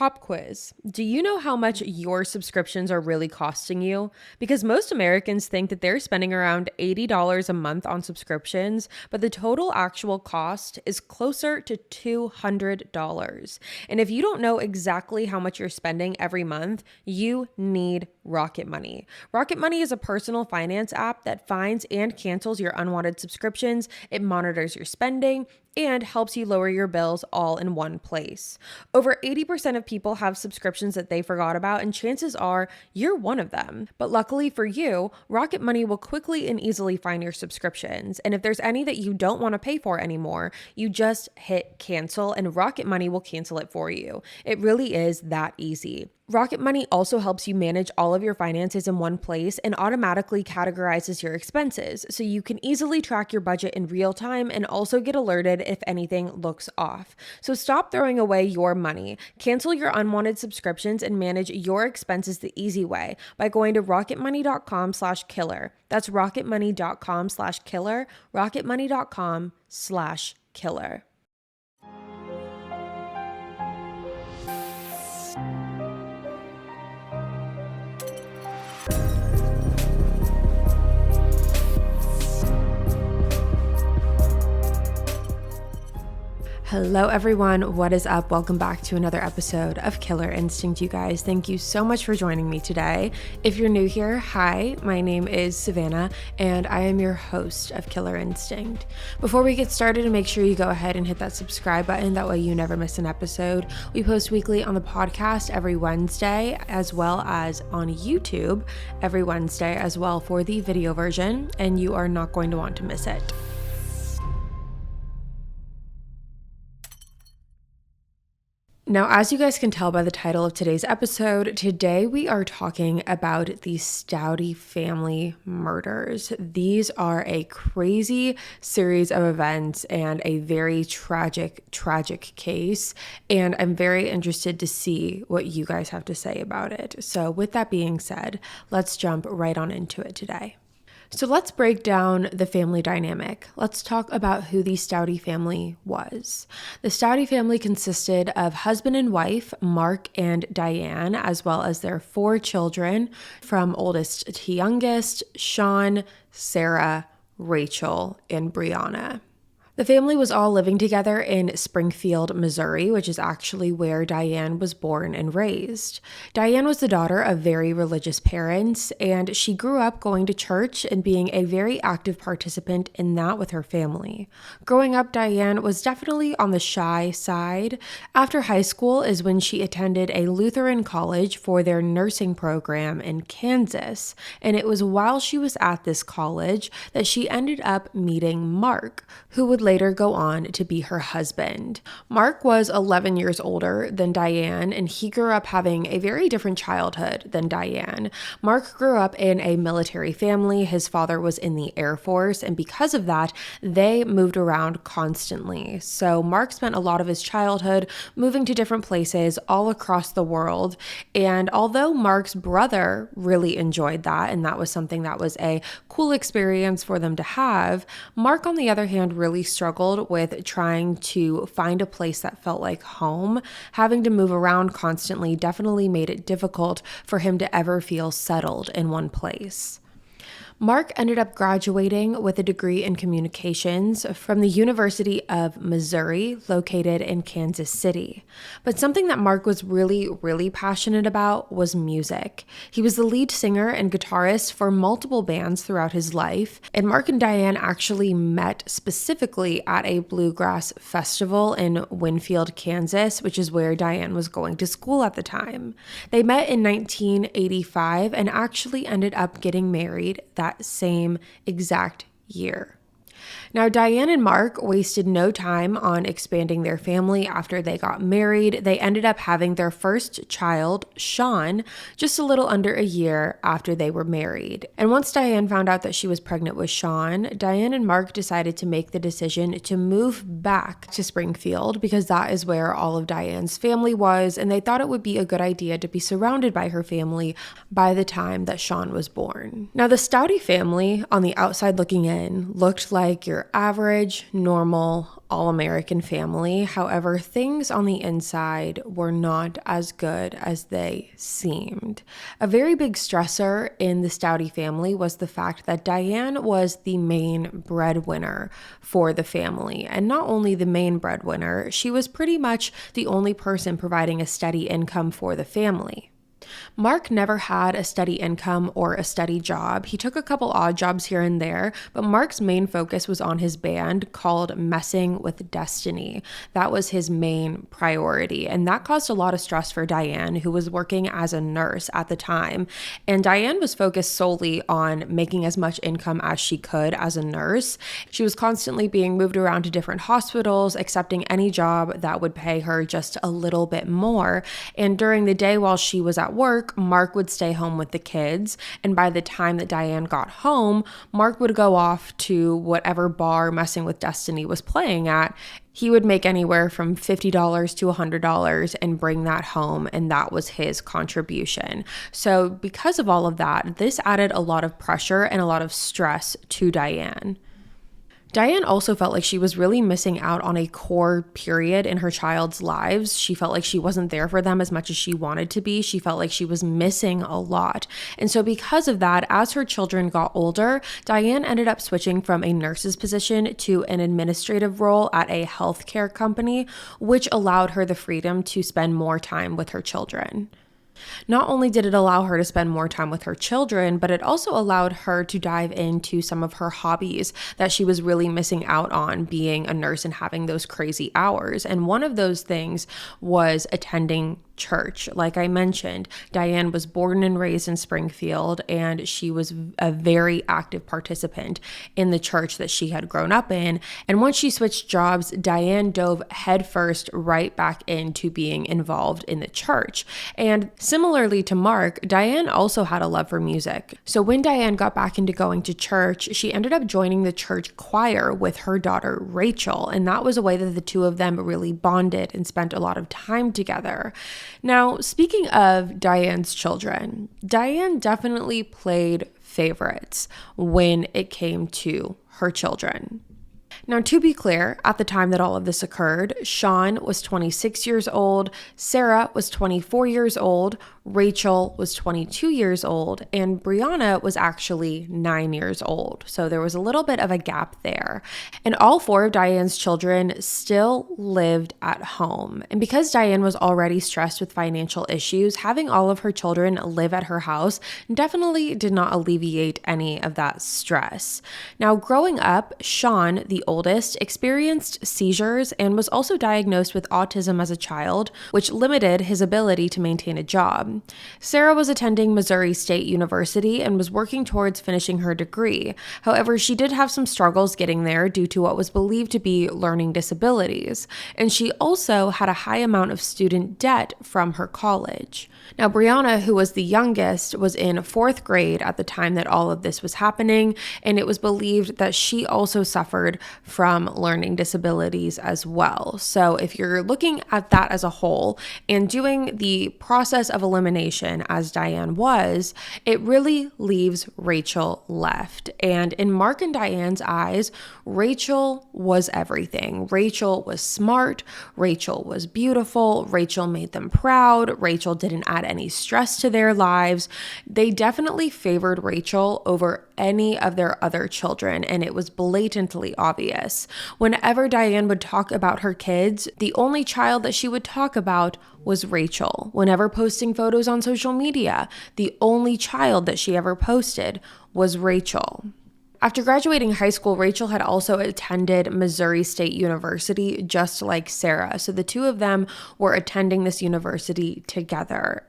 Pop quiz. Do you know how much your subscriptions are really costing you? Because most Americans think that they're spending around $80 a month on subscriptions, but the total actual cost is closer to $200. And if you don't know exactly how much you're spending every month, you need Rocket Money. Rocket Money is a personal finance app that finds and cancels your unwanted subscriptions. It monitors your spending and helps you lower your bills all in one place. Over 80% of people have subscriptions that they forgot about, and chances are you're one of them. But luckily for you, Rocket Money will quickly and easily find your subscriptions. And if there's any that you don't want to pay for anymore, you just hit cancel and Rocket Money will cancel it for you. It really is that easy. Rocket Money also helps you manage all of your finances in one place and automatically categorizes your expenses, so you can easily track your budget in real time and also get alerted if anything looks off. So stop throwing away your money. Cancel your unwanted subscriptions and manage your expenses the easy way by going to rocketmoney.com/killer. That's rocketmoney.com/killer, rocketmoney.com/killer. Hello everyone, what is up? Welcome back to another episode of Killer Instinct, you guys. Thank you so much for joining me today. If you're new here, hi, my name is Savannah and I am your host of Killer Instinct. Before we get started, make sure you go ahead and hit that subscribe button, that way you never miss an episode. We post weekly on the podcast every Wednesday, as well as on YouTube every Wednesday as well for the video version, and you are not going to want to miss it. Now, as you guys can tell by the title of today's episode, today we are talking about the Staudte family murders. These are a crazy series of events and a very tragic case, and I'm very interested to see what you guys have to say about it. So with that being said, let's jump right on into it today. So let's break down the family dynamic. Let's talk about who the Staudte family was. The Staudte family consisted of husband and wife, Mark and Diane, as well as their 4 children, from oldest to youngest, Shaun, Sarah, Rachel, and Brianna. The family was all living together in Springfield, Missouri, which is actually where Diane was born and raised. Diane was the daughter of very religious parents, and she grew up going to church and being a very active participant in that with her family. Growing up, Diane was definitely on the shy side. After high school is when she attended a Lutheran college for their nursing program in Kansas, and it was while she was at this college that she ended up meeting Mark, who would later go on to be her husband. Mark was 11 years older than Diane, and he grew up having a very different childhood than Diane. Mark grew up in a military family. His father was in the Air Force, and because of that, they moved around constantly. So Mark spent a lot of his childhood moving to different places all across the world. And although Mark's brother really enjoyed that, and that was something that was a cool experience for them to have, Mark, on the other hand, really struggled with trying to find a place that felt like home. Having to move around constantly definitely made it difficult for him to ever feel settled in one place. Mark ended up graduating with a degree in communications from the University of Missouri, located in Kansas City. But something that Mark was really passionate about was music. He was the lead singer and guitarist for multiple bands throughout his life, and Mark and Diane actually met specifically at a bluegrass festival in Winfield, Kansas, which is where Diane was going to school at the time. They met in 1985 and actually ended up getting married that same exact year. Now, Diane and Mark wasted no time on expanding their family after they got married. They ended up having their first child, Shaun, just a little under a year after they were married. And once Diane found out that she was pregnant with Shaun, Diane and Mark decided to make the decision to move back to Springfield because that is where all of Diane's family was, and they thought it would be a good idea to be surrounded by her family by the time that Shaun was born. Now, the Staudte family, on the outside looking in, looked like your your average, normal, all-American family. However, things on the inside were not as good as they seemed. A very big stressor in the Staudte family was the fact that Diane was the main breadwinner for the family. And not only the main breadwinner, she was pretty much the only person providing a steady income for the family. Mark never had a steady income or a steady job. He took a couple odd jobs here and there, but Mark's main focus was on his band called Messing with Destiny. That was his main priority, and that caused a lot of stress for Diane, who was working as a nurse at the time. And Diane was focused solely on making as much income as she could as a nurse. She was constantly being moved around to different hospitals, accepting any job that would pay her just a little bit more. And during the day while she was at work, Mark would stay home with the kids, and by the time that Diane got home, Mark would go off to whatever bar Messing with Destiny was playing at. He would make anywhere from $50 to $100 and bring that home, and that was his contribution. So because of all of that, this added a lot of pressure and a lot of stress to Diane. Diane also felt like she was really missing out on a core period in her child's lives. She felt like she wasn't there for them as much as she wanted to be. She felt like she was missing a lot. And so because of that, as her children got older, Diane ended up switching from a nurse's position to an administrative role at a healthcare company, which allowed her the freedom to spend more time with her children. Not only did it allow her to spend more time with her children, but it also allowed her to dive into some of her hobbies that she was really missing out on being a nurse and having those crazy hours. And one of those things was attending church. Like I mentioned, Diane was born and raised in Springfield, and she was a very active participant in the church that she had grown up in. And once she switched jobs, Diane dove headfirst right back into being involved in the church. And similarly to Mark, Diane also had a love for music. So when Diane got back into going to church, she ended up joining the church choir with her daughter, Rachel. And that was a way that the two of them really bonded and spent a lot of time together. Now, speaking of Diane's children, Diane definitely played favorites when it came to her children. Now, to be clear, at the time that all of this occurred, Shaun was 26 years old, Sarah was 24 years old, Rachel was 22 years old, and Brianna was actually 9 years old. So there was a little bit of a gap there. And all four of Diane's children still lived at home. And because Diane was already stressed with financial issues, having all of her children live at her house definitely did not alleviate any of that stress. Now, growing up, Shaun, the oldest, experienced seizures and was also diagnosed with autism as a child, which limited his ability to maintain a job. Sarah was attending Missouri State University and was working towards finishing her degree. However, she did have some struggles getting there due to what was believed to be learning disabilities, and she also had a high amount of student debt from her college. Now, Brianna, who was the youngest, was in fourth grade at the time that all of this was happening, and it was believed that she also suffered from learning disabilities as well. So if you're looking at that as a whole and doing the process of elimination as Diane was, it really leaves Rachel left. And in Mark and Diane's eyes, Rachel was everything. Rachel was smart. Rachel was beautiful. Rachel made them proud. Rachel didn't add any stress to their lives. They definitely favored Rachel over any of their other children, and it was blatantly obvious. Whenever Diane would talk about her kids, the only child that she would talk about was Rachel. Whenever posting photos on social media, the only child that she ever posted was Rachel. After graduating high school, Rachel had also attended Missouri State University, just like Sarah. So the two of them were attending this university together.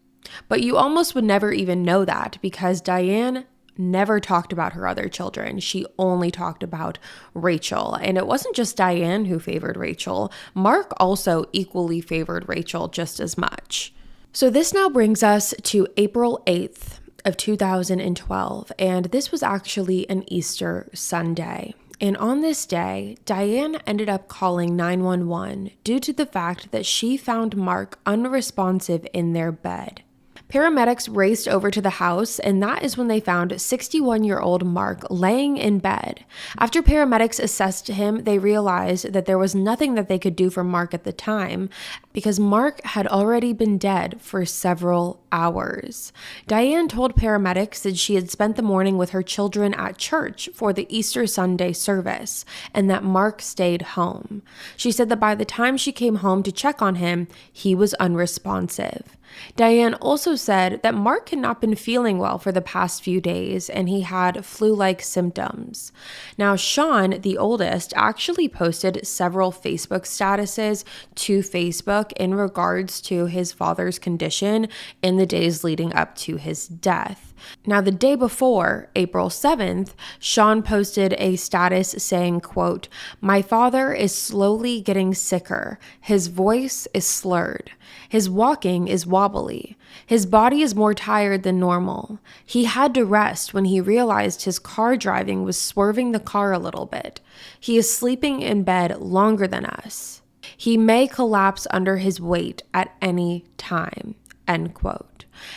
But you almost would never even know that because Diane never talked about her other children. She only talked about Rachel. And it wasn't just Diane who favored Rachel. Mark also equally favored Rachel just as much. So this now brings us to April 8th of 2012. And this was actually an Easter Sunday. And on this day, Diane ended up calling 911 due to the fact that she found Mark unresponsive in their bed. Paramedics raced over to the house, and that is when they found 61-year-old Mark laying in bed. After paramedics assessed him, they realized that there was nothing that they could do for Mark at the time because Mark had already been dead for several hours. Diane told paramedics that she had spent the morning with her children at church for the Easter Sunday service and that Mark stayed home. She said that by the time she came home to check on him, he was unresponsive. Diane also said that Mark had not been feeling well for the past few days and he had flu-like symptoms. Now, Shaun, the oldest, actually posted several Facebook statuses to Facebook in regards to his father's condition in the days leading up to his death. Now, the day before, April 7th, Shaun posted a status saying, quote, "My father is slowly getting sicker. His voice is slurred. His walking is wobbly. His body is more tired than normal. He had to rest when he realized his car driving was swerving the car a little bit. He is sleeping in bed longer than us. He may collapse under his weight at any time," end quote.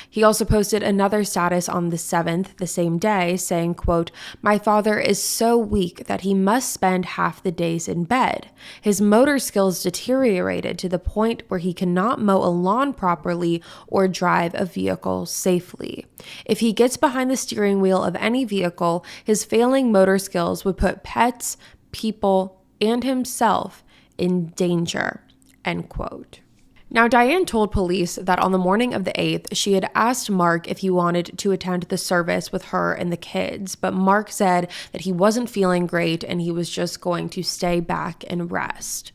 He also posted another status on the 7th, the same day, saying, quote, "My father is so weak that he must spend half the days in bed. His motor skills deteriorated to the point where he cannot mow a lawn properly or drive a vehicle safely. If he gets behind the steering wheel of any vehicle, his failing motor skills would put pets, people, and himself in danger," end quote. Now, Diane told police that on the morning of the 8th, she had asked Mark if he wanted to attend the service with her and the kids, but Mark said that he wasn't feeling great and he was just going to stay back and rest.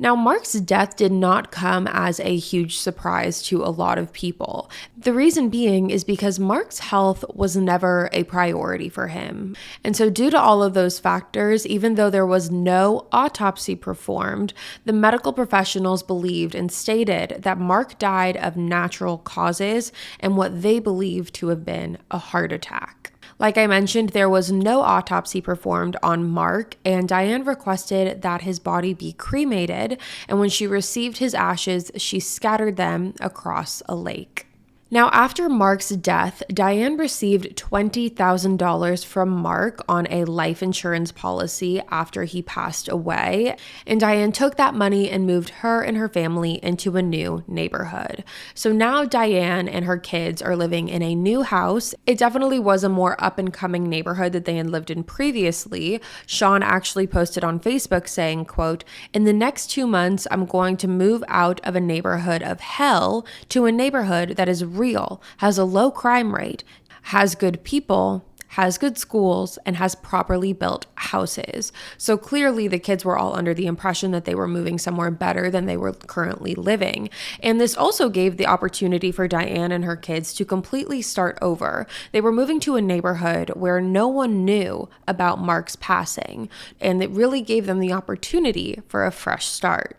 Now, Mark's death did not come as a huge surprise to a lot of people. The reason being is because Mark's health was never a priority for him. And so due to all of those factors, even though there was no autopsy performed, the medical professionals believed and stated that Mark died of natural causes and what they believed to have been a heart attack. Like I mentioned, there was no autopsy performed on Mark, and Diane requested that his body be cremated, and when she received his ashes, she scattered them across a lake. Now, after Mark's death, Diane received $20,000 from Mark on a life insurance policy after he passed away, and Diane took that money and moved her and her family into a new neighborhood. So now Diane and her kids are living in a new house. It definitely was a more up-and-coming neighborhood that they had lived in previously. Shaun actually posted on Facebook saying, quote, "In the next 2 months, I'm going to move out of a neighborhood of hell to a neighborhood that is real, has a low crime rate, has good people, has good schools, and has properly built houses." So clearly the kids were all under the impression that they were moving somewhere better than they were currently living. And this also gave the opportunity for Diane and her kids to completely start over. They were moving to a neighborhood where no one knew about Mark's passing, and it really gave them the opportunity for a fresh start.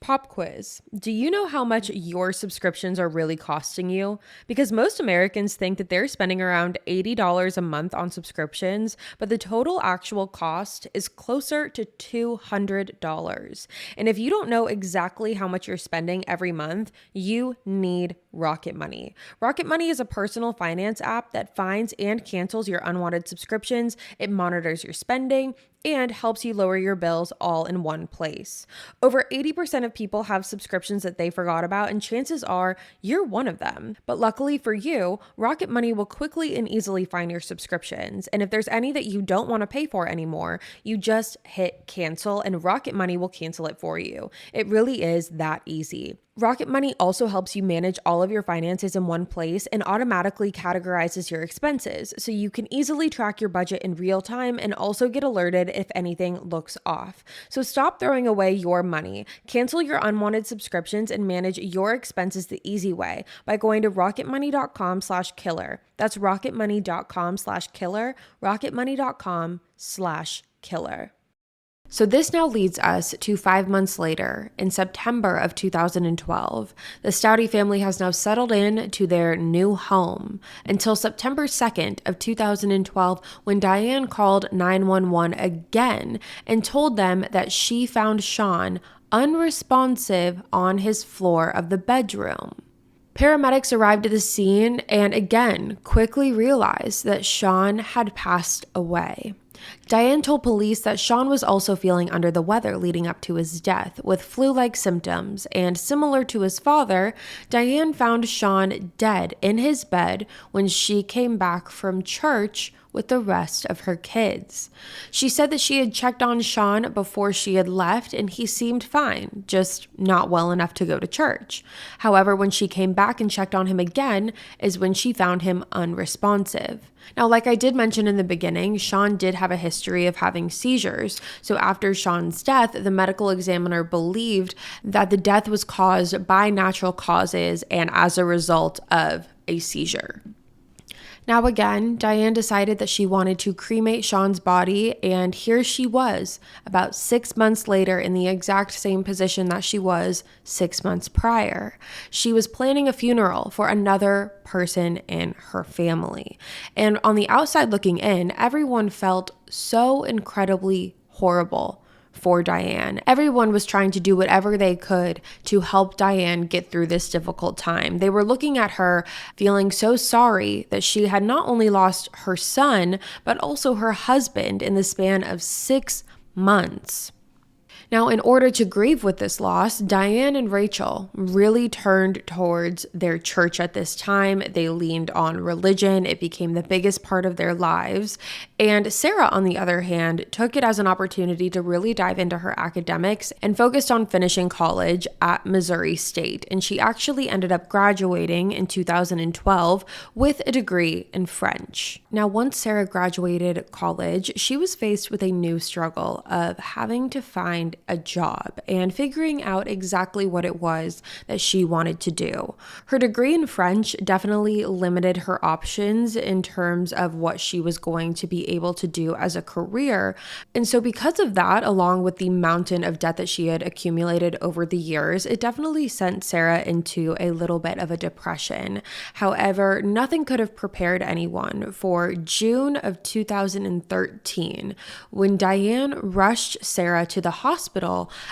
Pop quiz. Do you know how much your subscriptions are really costing you? Because most Americans think that they're spending around $80 a month on subscriptions, but the total actual cost is closer to $200. And if you don't know exactly how much you're spending every month, you need Rocket Money. Rocket Money is a personal finance app that finds and cancels your unwanted subscriptions. It monitors your spending and helps you lower your bills all in one place. Over 80% of people have subscriptions that they forgot about, and chances are you're one of them. But luckily for you, Rocket Money will quickly and easily find your subscriptions. And if there's any that you don't want to pay for anymore, you just hit cancel and Rocket Money will cancel it for you. It really is that easy. Rocket Money also helps you manage all of your finances in one place and automatically categorizes your expenses, so you can easily track your budget in real time and also get alerted if anything looks off. So stop throwing away your money. Cancel your unwanted subscriptions and manage your expenses the easy way by going to rocketmoney.com/killer. That's rocketmoney.com/killer, rocketmoney.com/killer. So this now leads us to 5 months later, in September of 2012. The Staudte family has now settled in to their new home until September 2nd of 2012, when Diane called 911 again and told them that she found Shaun unresponsive on his floor of the bedroom. Paramedics arrived at the scene and again quickly realized that Shaun had passed away. Diane told police that Shaun was also feeling under the weather leading up to his death, with flu-like symptoms, and similar to his father, Diane found Shaun dead in his bed when she came back from church with the rest of her kids. She said that she had checked on Shaun before she had left and he seemed fine, just not well enough to go to church. However, when she came back and checked on him again is when she found him unresponsive. Now, like I did mention in the beginning, Shaun did have a history of having seizures. So after Shaun's death, the medical examiner believed that the death was caused by natural causes and as a result of a seizure. Now again, Diane decided that she wanted to cremate Shaun's body, and here she was, about 6 months later in the exact same position that she was 6 months prior. She was planning a funeral for another person in her family. And on the outside looking in, everyone felt so incredibly horrible for Diane. Everyone was trying to do whatever they could to help Diane get through this difficult time. They were looking at her, feeling so sorry that she had not only lost her son, but also her husband in the span of 6 months. Now, in order to grieve with this loss, Diane and Rachel really turned towards their church at this time. They leaned on religion. It became the biggest part of their lives. And Sarah, on the other hand, took it as an opportunity to really dive into her academics and focused on finishing college at Missouri State. And she actually ended up graduating in 2012 with a degree in French. Now, once Sarah graduated college, she was faced with a new struggle of having to find a job and figuring out exactly what it was that she wanted to do. Her degree in French definitely limited her options in terms of what she was going to be able to do as a career. And so because of that, along with the mountain of debt that she had accumulated over the years, it definitely sent Sarah into a little bit of a depression. However, nothing could have prepared anyone for June of 2013 when Diane rushed Sarah to the hospital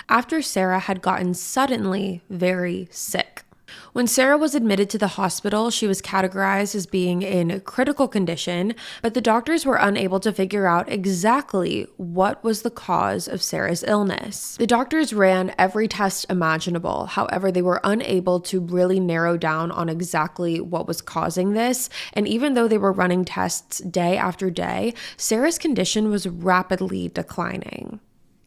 after Sarah had gotten suddenly very sick. When Sarah was admitted to the hospital, she was categorized as being in critical condition, but the doctors were unable to figure out exactly what was the cause of Sarah's illness. The doctors ran every test imaginable. However, they were unable to really narrow down on exactly what was causing this. And even though they were running tests day after day, Sarah's condition was rapidly declining.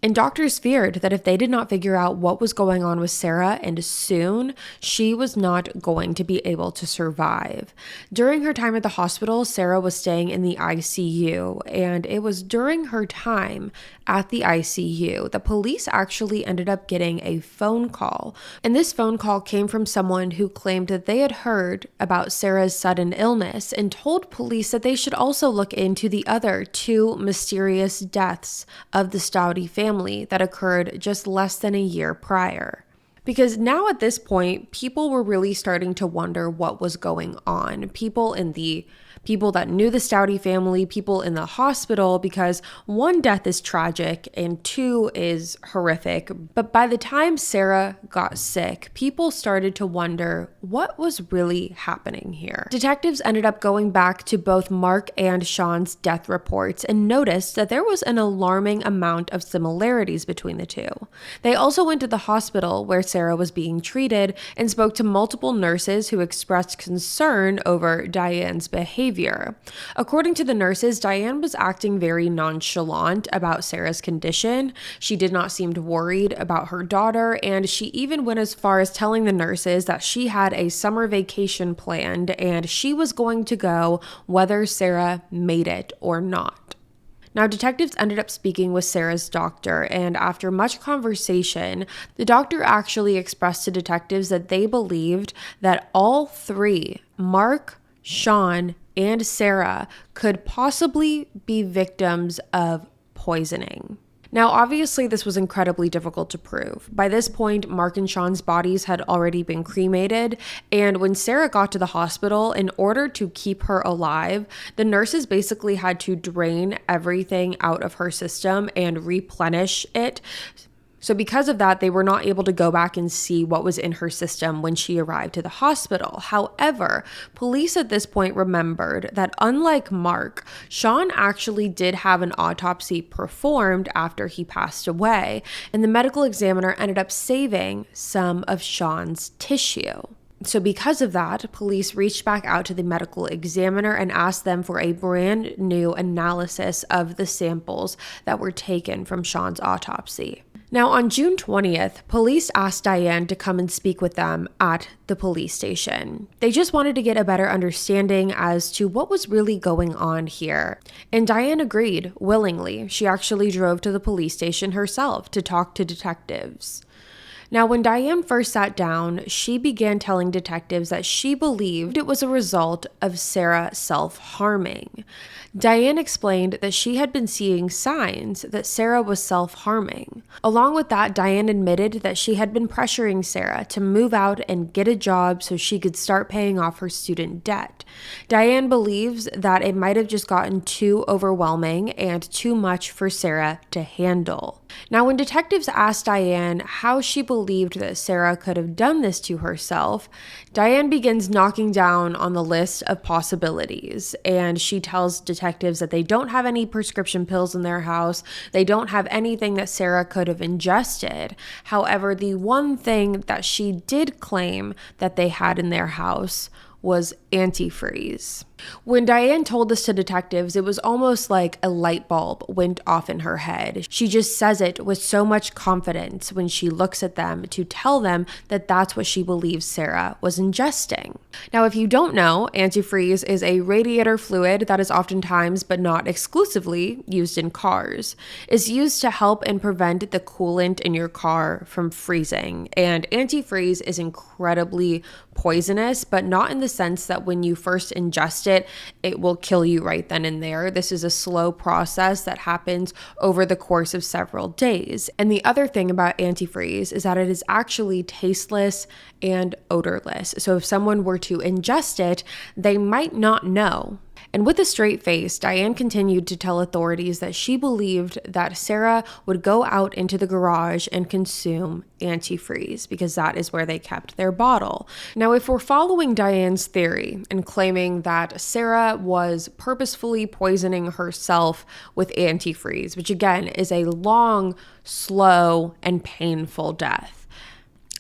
And doctors feared that if they did not figure out what was going on with Sarah and soon, she was not going to be able to survive. During her time at the hospital, Sarah was staying in the ICU, and it was during her time at the ICU, the police actually ended up getting a phone call. And this phone call came from someone who claimed that they had heard about Sarah's sudden illness and told police that they should also look into the other 2 mysterious deaths of the Staudte family that occurred just less than a year prior. Because now at this point, people were really starting to wonder what was going on. People that knew the Staudte family, people in the hospital, because 1, death is tragic and 2 is horrific. But by the time Sarah got sick, people started to wonder what was really happening here. Detectives ended up going back to both Mark and Shaun's death reports and noticed that there was an alarming amount of similarities between the 2. They also went to the hospital where Sarah was being treated and spoke to multiple nurses who expressed concern over Diane's behavior. According to the nurses, Diane was acting very nonchalant about Sarah's condition. She did not seem worried about her daughter, and she even went as far as telling the nurses that she had a summer vacation planned and she was going to go whether Sarah made it or not. Now, detectives ended up speaking with Sarah's doctor, and after much conversation, the doctor actually expressed to detectives that they believed that all 3, Mark, Shaun, and Sarah, could possibly be victims of poisoning. Now, obviously, this was incredibly difficult to prove. By this point, Mark and Shaun's bodies had already been cremated, and when Sarah got to the hospital, in order to keep her alive, the nurses basically had to drain everything out of her system and replenish it So because of that, they were not able to go back and see what was in her system when she arrived to the hospital. However, police at this point remembered that unlike Mark, Shaun actually did have an autopsy performed after he passed away, and the medical examiner ended up saving some of Shaun's tissue. So because of that, police reached back out to the medical examiner and asked them for a brand new analysis of the samples that were taken from Shaun's autopsy. Now, on June 20th, police asked Diane to come and speak with them at the police station. They just wanted to get a better understanding as to what was really going on here. And Diane agreed willingly. She actually drove to the police station herself to talk to detectives. Now, when Diane first sat down, she began telling detectives that she believed it was a result of Sarah self-harming. Diane explained that she had been seeing signs that Sarah was self-harming. Along with that, Diane admitted that she had been pressuring Sarah to move out and get a job so she could start paying off her student debt. Diane believes that it might have just gotten too overwhelming and too much for Sarah to handle. Now, when detectives asked Diane how she believed that Sarah could have done this to herself, Diane begins knocking down on the list of possibilities, and she tells detectives that they don't have any prescription pills in their house, they don't have anything that Sarah could have ingested. However, the one thing that she did claim that they had in their house was antifreeze. When Diane told this to detectives, it was almost like a light bulb went off in her head. She just says it with so much confidence when she looks at them to tell them that that's what she believes Sarah was ingesting. Now, if you don't know, antifreeze is a radiator fluid that is oftentimes, but not exclusively, used in cars. It's used to help and prevent the coolant in your car from freezing. And antifreeze is incredibly poisonous, but not in the sense that when you first ingest it, it will kill you right then and there. This is a slow process that happens over the course of several days. And the other thing about antifreeze is that it is actually tasteless and odorless. So if someone were to ingest it, they might not know. And with a straight face, Diane continued to tell authorities that she believed that Sarah would go out into the garage and consume antifreeze because that is where they kept their bottle. Now, if we're following Diane's theory and claiming that Sarah was purposefully poisoning herself with antifreeze, which again is a long, slow, and painful death.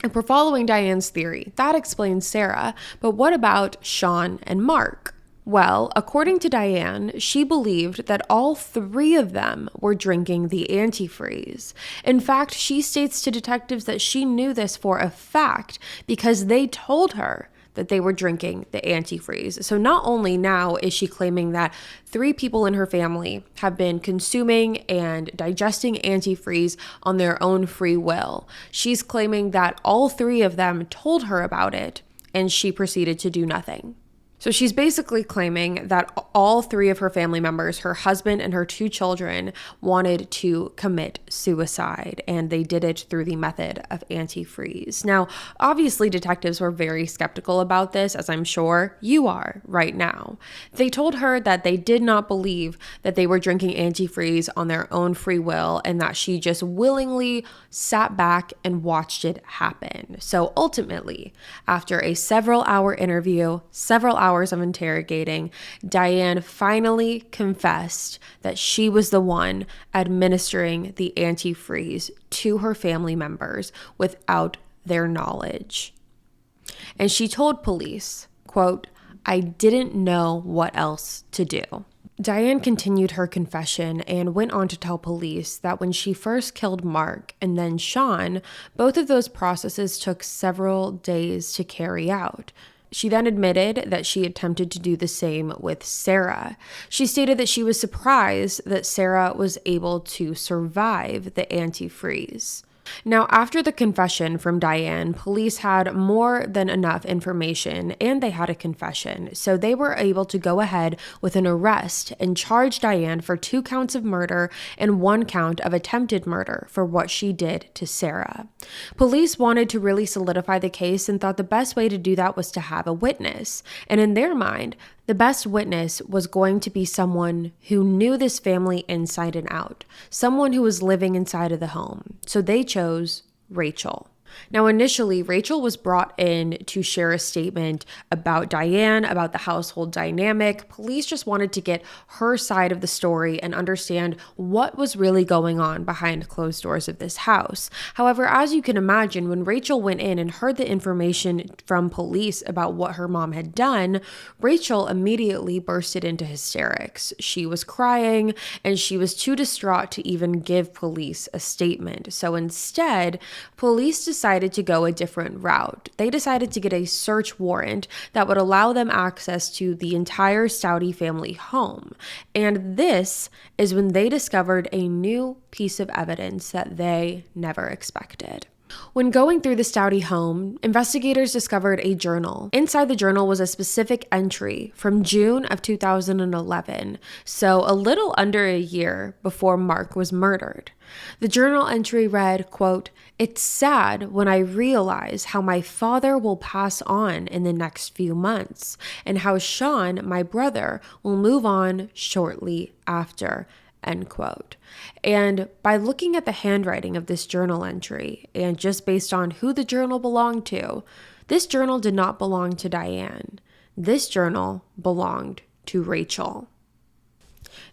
If we're following Diane's theory, that explains Sarah, but what about Shaun and Mark? Well, according to Diane, she believed that all three of them were drinking the antifreeze. In fact, she states to detectives that she knew this for a fact because they told her that they were drinking the antifreeze. So not only now is she claiming that 3 people in her family have been consuming and digesting antifreeze on their own free will, she's claiming that all 3 of them told her about it and she proceeded to do nothing. So she's basically claiming that all 3 of her family members, her husband and her 2 children, wanted to commit suicide, and they did it through the method of antifreeze. Now, obviously, detectives were very skeptical about this, as I'm sure you are right now. They told her that they did not believe that they were drinking antifreeze on their own free will and that she just willingly sat back and watched it happen. So ultimately, after a several-hour interview, several hours of interrogating, Diane finally confessed that she was the one administering the antifreeze to her family members without their knowledge. And she told police, quote, "I didn't know what else to do." Diane continued her confession and went on to tell police that when she first killed Mark and then Shaun, both of those processes took several days to carry out. She then admitted that she attempted to do the same with Sarah. She stated that she was surprised that Sarah was able to survive the antifreeze. Now, after the confession from Diane, police had more than enough information and they had a confession, so they were able to go ahead with an arrest and charge Diane for 2 counts of murder and 1 count of attempted murder for what she did to Sarah. Police wanted to really solidify the case and thought the best way to do that was to have a witness, and in their mind, The best witness was going to be someone who knew this family inside and out, someone who was living inside of the home. So they chose Rachel. Now, initially, Rachel was brought in to share a statement about Diane, about the household dynamic. Police just wanted to get her side of the story and understand what was really going on behind closed doors of this house. However, as you can imagine, when Rachel went in and heard the information from police about what her mom had done, Rachel immediately bursted into hysterics. She was crying and she was too distraught to even give police a statement. So instead, police decided to go a different route. They decided to get a search warrant that would allow them access to the entire Staudte family home. And this is when they discovered a new piece of evidence that they never expected. When going through the Staudte home, investigators discovered a journal. Inside the journal was a specific entry from June of 2011, so a little under a year before Mark was murdered. The journal entry read, quote, "It's sad when I realize how my father will pass on in the next few months, and how Shaun, my brother, will move on shortly after." End quote. And by looking at the handwriting of this journal entry, and just based on who the journal belonged to, this journal did not belong to Diane. This journal belonged to Rachel.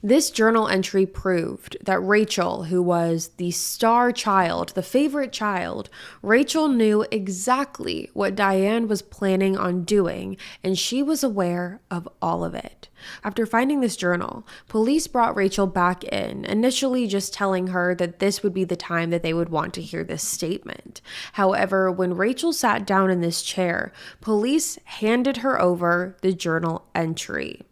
This journal entry proved that Rachel, who was the star child, the favorite child, Rachel knew exactly what Diane was planning on doing, and she was aware of all of it. After finding this journal, police brought Rachel back in, initially just telling her that this would be the time that they would want to hear this statement. However, when Rachel sat down in this chair, police handed her over the journal entry.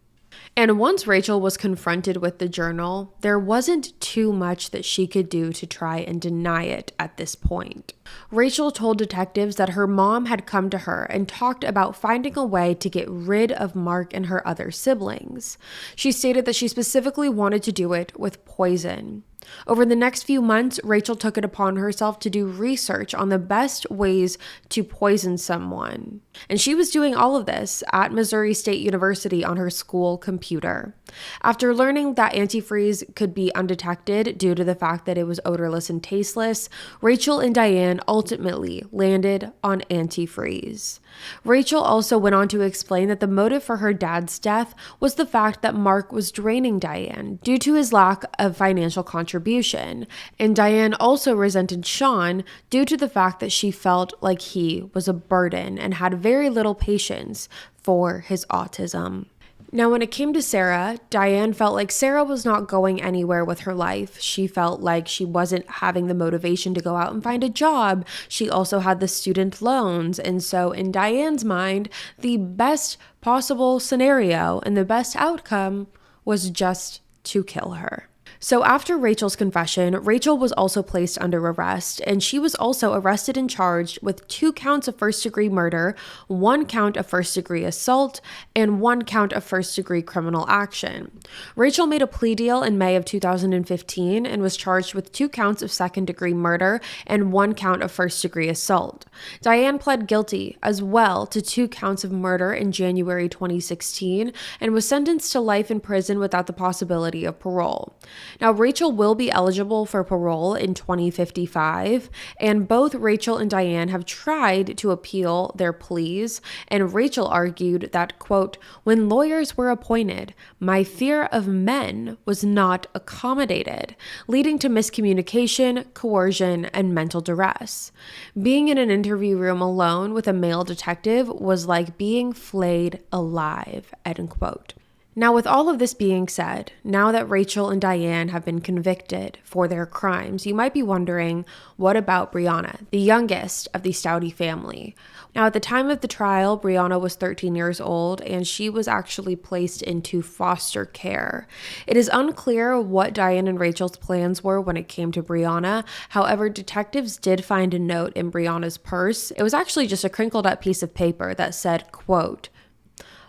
And once Rachel was confronted with the journal, there wasn't too much that she could do to try and deny it at this point. Rachel told detectives that her mom had come to her and talked about finding a way to get rid of Mark and her other siblings. She stated that she specifically wanted to do it with poison. Over the next few months, Rachel took it upon herself to do research on the best ways to poison someone. And she was doing all of this at Missouri State University on her school computer. After learning that antifreeze could be undetected due to the fact that it was odorless and tasteless, Rachel and Diane ultimately landed on antifreeze. Rachel also went on to explain that the motive for her dad's death was the fact that Mark was draining Diane due to his lack of financial contribution, and Diane also resented Shaun due to the fact that she felt like he was a burden and had very little patience for his autism. Now, when it came to Sarah, Diane felt like Sarah was not going anywhere with her life. She felt like she wasn't having the motivation to go out and find a job. She also had the student loans. And so in Diane's mind, the best possible scenario and the best outcome was just to kill her. So after Rachel's confession, Rachel was also placed under arrest, and she was also arrested and charged with 2 counts of first-degree murder, 1 count of first-degree assault, and 1 count of first-degree criminal action. Rachel made a plea deal in May of 2015 and was charged with 2 counts of second-degree murder and 1 count of first-degree assault. Diane pled guilty as well to 2 counts of murder in January 2016 and was sentenced to life in prison without the possibility of parole. Now, Rachel will be eligible for parole in 2055, and both Rachel and Diane have tried to appeal their pleas, and Rachel argued that, quote, "When lawyers were appointed, my fear of men was not accommodated, leading to miscommunication, coercion, and mental duress. Being in an interview room alone with a male detective was like being flayed alive," end quote. Now, with all of this being said, now that Rachel and Diane have been convicted for their crimes, you might be wondering, what about Brianna, the youngest of the Staudte family? Now, at the time of the trial, Brianna was 13 years old, and she was actually placed into foster care. It is unclear what Diane and Rachel's plans were when it came to Brianna. However, detectives did find a note in Brianna's purse. It was actually just a crinkled up piece of paper that said, quote,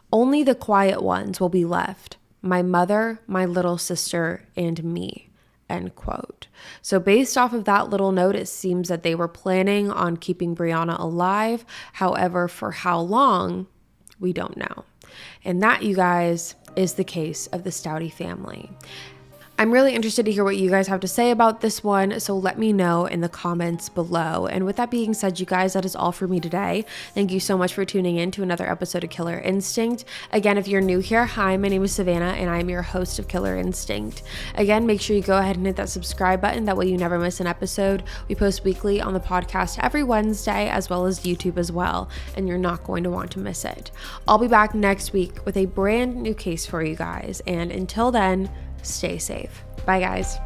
"Only the quiet ones will be left. My mother, my little sister, and me," end quote. So based off of that little note, it seems that they were planning on keeping Brianna alive. However, for how long, we don't know. And that, you guys, is the case of the Staudte family. I'm really interested to hear what you guys have to say about this one, so let me know in the comments below. And with that being said, you guys, that is all for me today. Thank you so much for tuning in to another episode of Killer Instinct. Again, if you're new here, hi, my name is Savannah, and I'm your host of Killer Instinct. Again, make sure you go ahead and hit that subscribe button. That way you never miss an episode. We post weekly on the podcast every Wednesday, as well as YouTube as well, and you're not going to want to miss it. I'll be back next week with a brand new case for you guys, and until then, stay safe. Bye, guys.